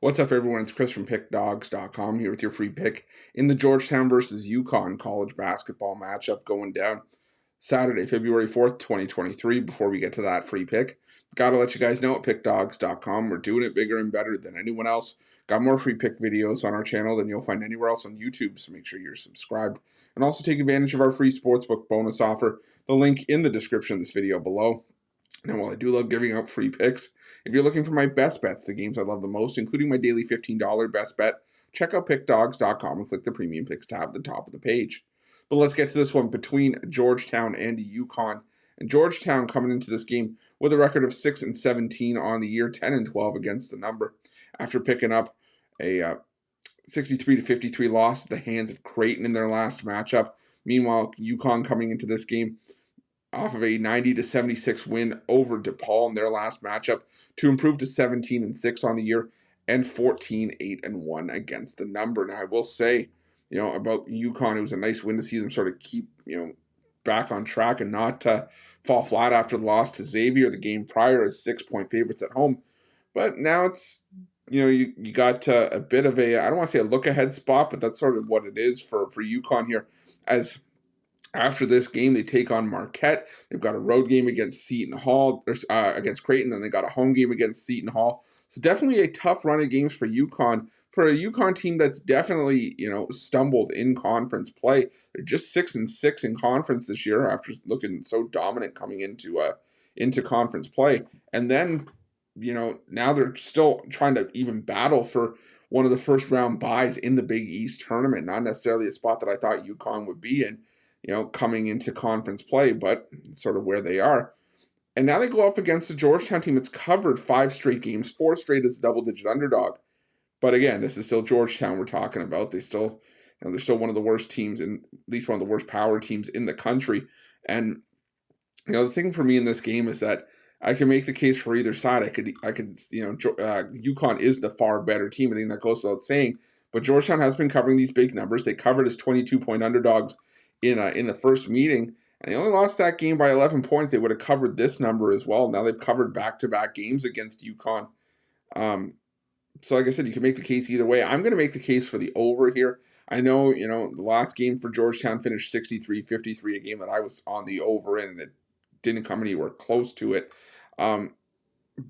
What's up, everyone? It's Chris from Pickdawgz.com here with your free pick in the Georgetown versus UConn college basketball matchup going down Saturday, February 4th, 2023. Before we get to that free pick, got to let you guys know at Pickdawgz.com, we're doing it bigger and better than anyone else. Got more free pick videos on our channel than you'll find anywhere else on YouTube, so make sure you're subscribed. And also take advantage of our free Sportsbook bonus offer, the link in the description of this video below. Now, while I do love giving out free picks, if you're looking for my best bets, the games I love the most, including my daily $15 best bet, check out pickdawgz.com and click the Premium Picks tab at the top of the page. But let's get to this one between Georgetown and UConn. And Georgetown coming into this game with a record of 6-17 on the year, 10-12 against the number, after picking up a 63-53 loss at the hands of Creighton in their last matchup. Meanwhile, UConn coming into this game off of a 90-76 win over DePaul in their last matchup to improve to 17-6 on the year and 14-8-1 against the number. Now, I will say, about UConn, it was a nice win to see them sort of keep, back on track and not fall flat after the loss to Xavier the game prior as 6-point favorites at home. But now it's, you got a bit of a, I don't want to say a look-ahead spot, but that's sort of what it is for UConn here, as after this game, they take on Marquette. They've got a road game against Seton Hall, against Creighton, and they got a home game against Seton Hall. So definitely a tough run of games for UConn. For a UConn team that's definitely, stumbled in conference play. They're just 6-6 in conference this year after looking so dominant coming into conference play. And then, now they're still trying to even battle for one of the first round buys in the Big East tournament. Not necessarily a spot that I thought UConn would be in, coming into conference play, but sort of where they are. And now they go up against the Georgetown team that's covered 5 straight games, 4 straight as a double-digit underdog. But again, this is still Georgetown we're talking about. They're still one of the worst teams, at least one of the worst power teams in the country. And the thing for me in this game is that I can make the case for either side. UConn is the far better team. I think that goes without saying. But Georgetown has been covering these big numbers. They covered as 22-point underdogs in the first meeting, and they only lost that game by 11 points. They would have covered this number as well. Now they've covered back-to-back games against UConn. So like I said, you can make the case either way. I'm going to make the case for the over here. I know, the last game for Georgetown finished 63-53, a game that I was on the over in, and it didn't come anywhere close to it. But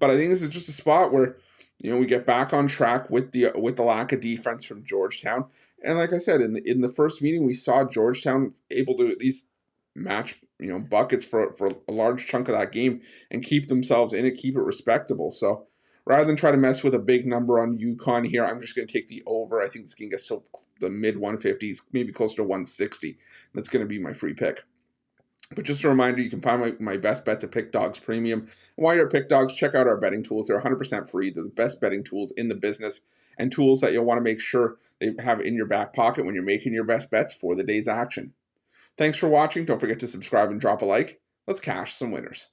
I think this is just a spot where, we get back on track with the lack of defense from Georgetown. And like I said, in the first meeting, we saw Georgetown able to at least match, buckets for a large chunk of that game and keep themselves in it, keep it respectable. So rather than try to mess with a big number on UConn here, I'm just going to take the over. I think this game gets to the mid-150s, maybe closer to 160. That's going to be my free pick. But just a reminder, you can find my best bets at Pick Dawgz Premium. And while you're at Pick Dawgz, check out our betting tools. They're 100% free. They're the best betting tools in the business and tools that you'll want to make sure they have in your back pocket when you're making your best bets for the day's action. Thanks for watching. Don't forget to subscribe and drop a like. Let's cash some winners.